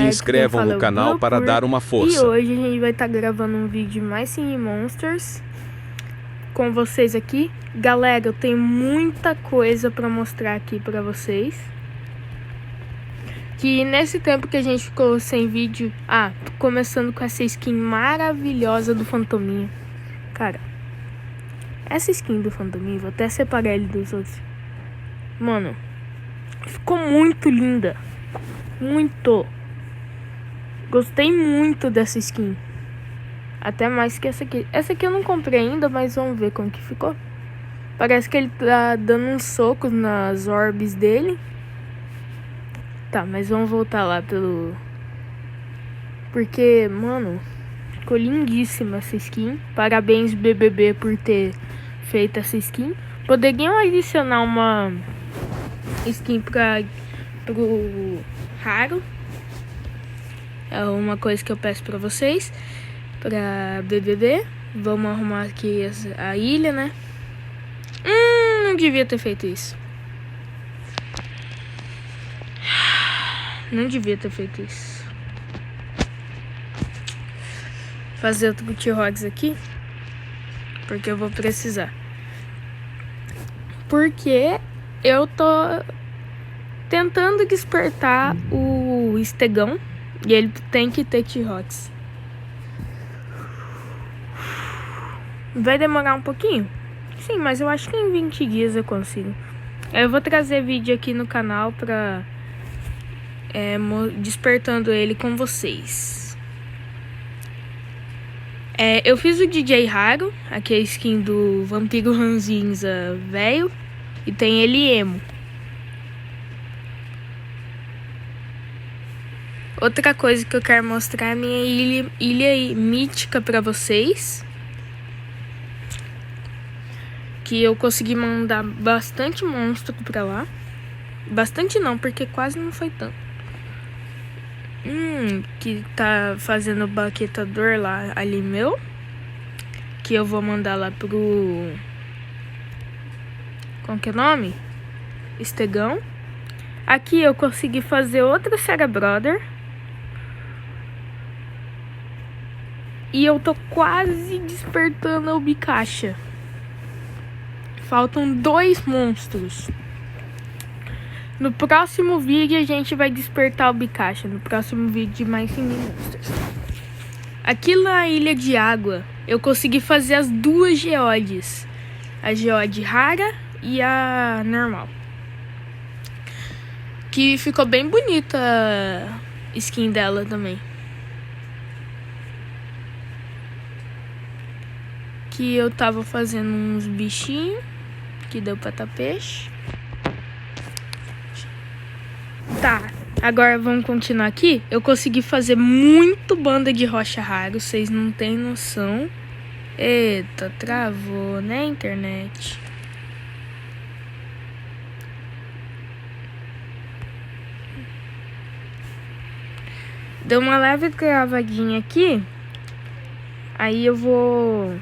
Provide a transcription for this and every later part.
se inscrevam no canal para dar uma força. E hoje a gente vai estar gravando um vídeo de mais Singing Monsters com vocês aqui. Galera, eu tenho muita coisa para mostrar aqui para vocês. Que nesse tempo que a gente ficou sem vídeo... começando com essa skin maravilhosa do Fantominha. Cara, essa skin do Fantominha, vou até separar ele dos outros. Mano, ficou muito linda. Muito. Gostei muito dessa skin. Até mais que essa aqui. Essa aqui eu não comprei ainda, mas vamos ver como que ficou. Parece que ele tá dando uns socos nas orbes dele. Tá, mas vamos voltar lá pelo... Porque, mano, ficou lindíssima essa skin. Parabéns, BBB, por ter feito essa skin. Poderiam adicionar uma skin pro raro. É uma coisa que eu peço pra vocês. Pra BBB. Vamos arrumar aqui a ilha, né? Não devia ter feito isso. Não devia ter feito isso. Fazer outro T-Rogs aqui. Porque eu vou precisar. Porque eu tô tentando despertar o Estegão. E ele tem que ter T-Rogs. Vai demorar um pouquinho? Sim, mas eu acho que em 20 dias eu consigo. Eu vou trazer vídeo aqui no canal pra... despertando ele com vocês. Eu fiz o DJ Raro. Aqui é a skin do Vampiro Ranzinza velho. E tem ele emo. Outra coisa que eu quero mostrar é a minha ilha mítica pra vocês. Que eu consegui mandar bastante monstro pra lá. Bastante não, porque quase não foi tanto. Que tá fazendo o baquetador lá, ali meu. Que eu vou mandar lá pro... Qual que é o nome? Estegão. Aqui eu consegui fazer outra Sarah Brother. E eu tô quase despertando a Ubicacha. Faltam 2 monstros. No próximo vídeo a gente vai despertar o Ubicacha. No próximo vídeo de mais Singing Monsters. Aqui na Ilha de Água, eu consegui fazer as 2 geodes. A geode rara e a normal. Que ficou bem bonita a skin dela também. Que eu tava fazendo uns bichinhos. Que deu pra dar peixe. Tá, agora vamos continuar aqui. Eu consegui fazer muito banda de rocha raro. Vocês não tem noção. Eita, travou, né, internet? Deu uma leve travadinha aqui. Aí eu vou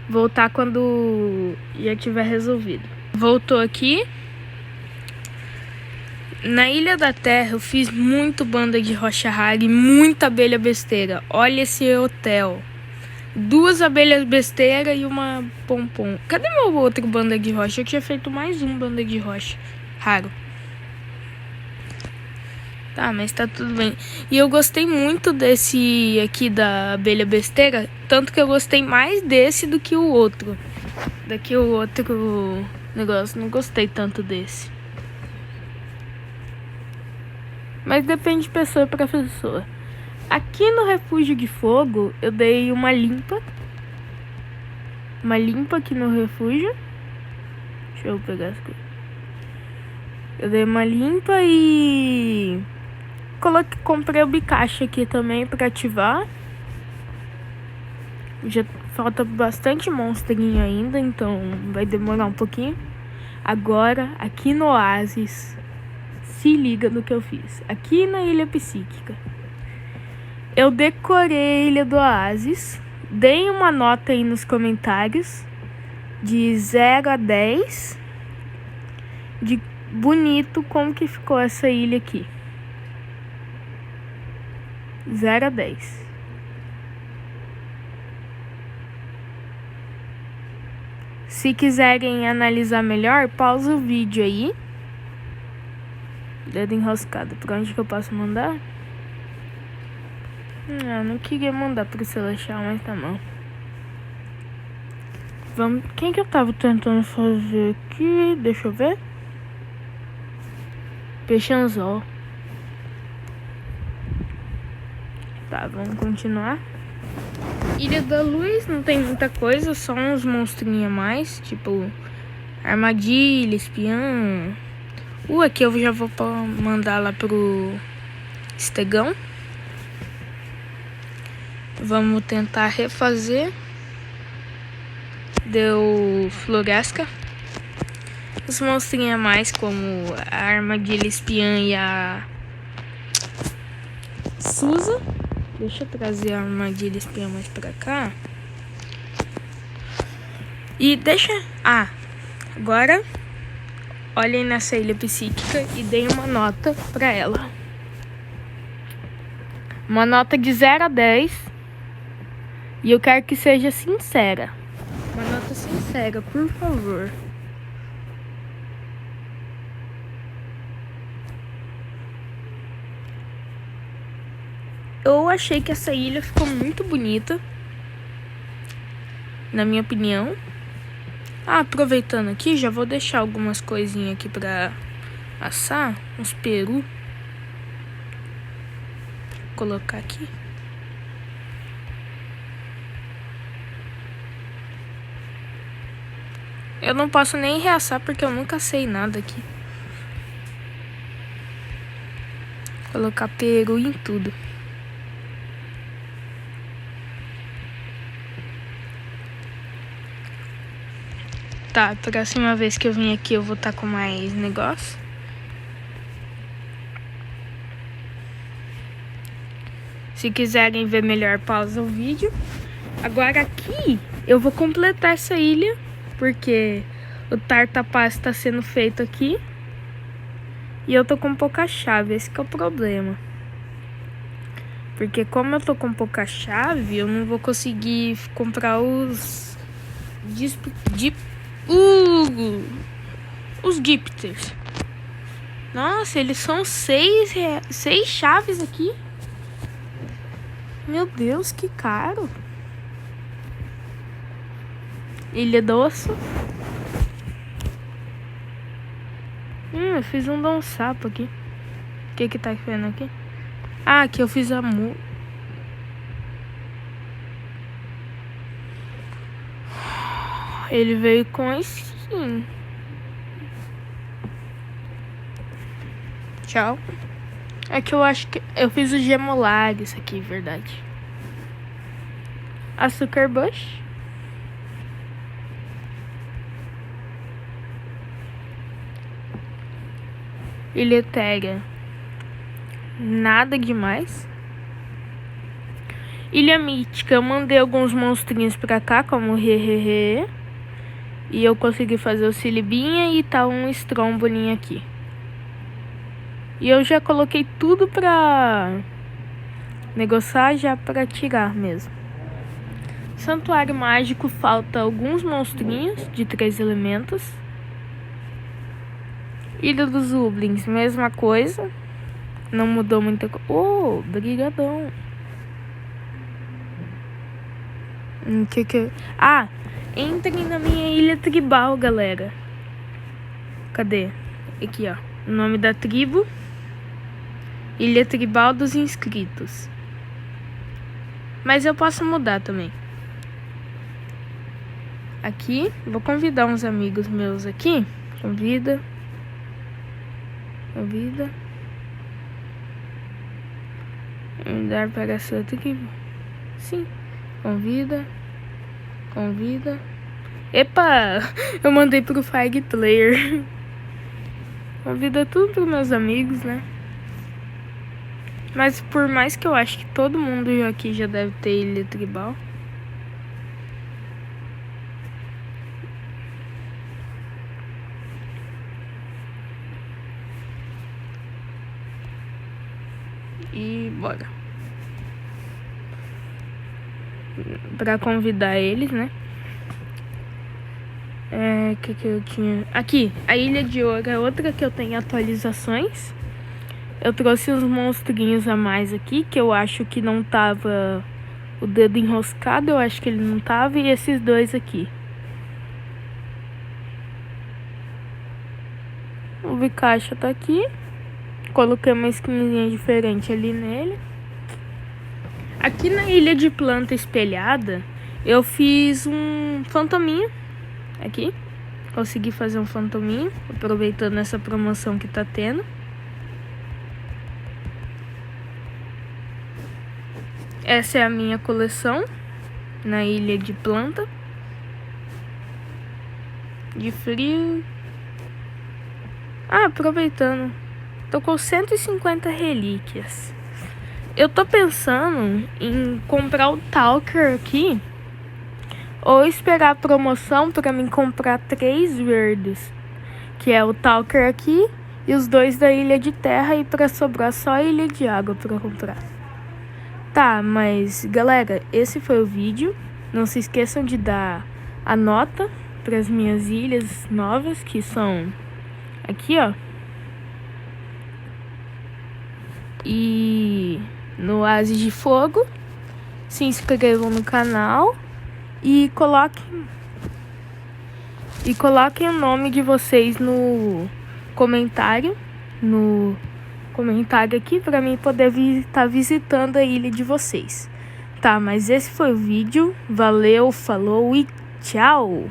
voltar quando já tiver resolvido. Voltou aqui. Na Ilha da Terra eu fiz muito banda de rocha rara e muita abelha besteira. Olha esse hotel. 2 abelhas besteira e uma pompom. Cadê meu outro banda de rocha? Eu tinha feito mais um banda de rocha raro. Tá, mas tá tudo bem. E eu gostei muito desse aqui da abelha besteira. Tanto que eu gostei mais desse do que o outro. Daqui o outro negócio. Não gostei tanto desse. Mas depende de pessoa para pessoa. Aqui no Refúgio de Fogo, eu dei uma limpa. Uma limpa aqui no refúgio. Deixa eu pegar as coisas. Eu dei uma limpa e... comprei o Ubicacha aqui também para ativar. Já falta bastante monstrinho ainda, então vai demorar um pouquinho. Agora, aqui no Oásis... Se liga no que eu fiz. Aqui na Ilha Psíquica. Eu decorei a Ilha do Oásis. Dei uma nota aí nos comentários. De 0 a 10. De bonito como que ficou essa ilha aqui. 0 a 10. Se quiserem analisar melhor, pausa o vídeo aí. Dedo enroscado. Pra onde que eu posso mandar? Não queria mandar pro Celestial, mas tá bom. Vamos. Quem que eu tava tentando fazer aqui? Deixa eu ver. Peixanzol. Tá, vamos continuar. Ilha da Luz não tem muita coisa, só uns monstrinhos a mais, tipo armadilha, espião. Aqui eu já vou mandar lá pro Estegão. Vamos tentar refazer. Deu Floresca. Os monstrinhos a mais, como a armadilha, espiã e a Susa. Deixa eu trazer a armadilha espiã mais pra cá. E deixa... agora olhem nessa ilha psíquica e deem uma nota pra ela. Uma nota de 0 a 10. E eu quero que seja sincera. Uma nota sincera, por favor. Eu achei que essa ilha ficou muito bonita, na minha opinião. Aproveitando aqui, já vou deixar algumas coisinhas aqui pra assar. Uns peru. Vou colocar aqui. Eu não posso nem reaçar porque eu nunca sei nada aqui. Vou colocar peru em tudo. Tá, próxima vez que eu vim aqui eu vou estar com mais negócio. Se quiserem ver melhor, pausa o vídeo. Agora aqui eu vou completar essa ilha, porque o Tartapaz está sendo feito aqui. E eu tô com pouca chave, esse que é o problema. Porque como eu tô com pouca chave, eu não vou conseguir comprar os Gypters. Nossa, eles são 6 chaves aqui. Meu Deus, que caro. Ilha do Osso. Eu fiz um Dom Sapo aqui. O que tá vendo aqui? Aqui eu fiz amor. Ele veio com skin. Tchau. É que eu acho que eu fiz o Gemolares aqui, verdade. Açúcar Bush. Ilha Tega. Nada demais. Ilha Mítica. Eu mandei alguns monstrinhos pra cá, como o Hehehe. E eu consegui fazer o Silibinha e tá um Strombolin aqui. E eu já coloquei tudo pra negociar, já pra tirar mesmo. Santuário Mágico, falta alguns monstrinhos de 3 elementos. Ilha dos Ublins, mesma coisa. Não mudou muita coisa. Brigadão. Entrem na minha ilha tribal, galera. Cadê? Aqui, ó. O nome da tribo. Ilha Tribal dos Inscritos. Mas eu posso mudar também. Aqui, vou convidar uns amigos meus aqui. Convida. Dar para a sua tribo. Sim. Convida. Epa! Eu mandei pro Fire Player. Convida tudo pros meus amigos, né? Mas por mais que eu acho que todo mundo aqui já deve ter ilha tribal. E bora. pra convidar eles, né? Que eu tinha... Aqui, a Ilha de Ouro é outra que eu tenho atualizações. Eu trouxe uns monstrinhos a mais aqui, que eu acho que não tava... O dedo enroscado, eu acho que ele não tava. E esses dois aqui. O Vikacha tá aqui. Coloquei uma skinzinha diferente ali nele. Aqui na ilha de planta espelhada, eu fiz um fantominho. Aqui. Consegui fazer um fantominho, aproveitando essa promoção que tá tendo. Essa é a minha coleção na ilha de planta. De frio. Aproveitando. Tô com 150 relíquias. Eu tô pensando em comprar o Talker aqui. Ou esperar a promoção pra mim comprar 3 verdes. Que é o Talker aqui e os 2 da Ilha de Terra. E pra sobrar só a Ilha de Água pra comprar. Tá, mas galera, esse foi o vídeo. Não se esqueçam de dar a nota para as minhas ilhas novas, que são aqui, ó. E no Oásis de Fogo. Se inscrevam no canal e coloquem o nome de vocês no comentário, aqui para mim poder estar visitando a ilha de vocês. Tá, mas esse foi o vídeo. Valeu, falou e tchau!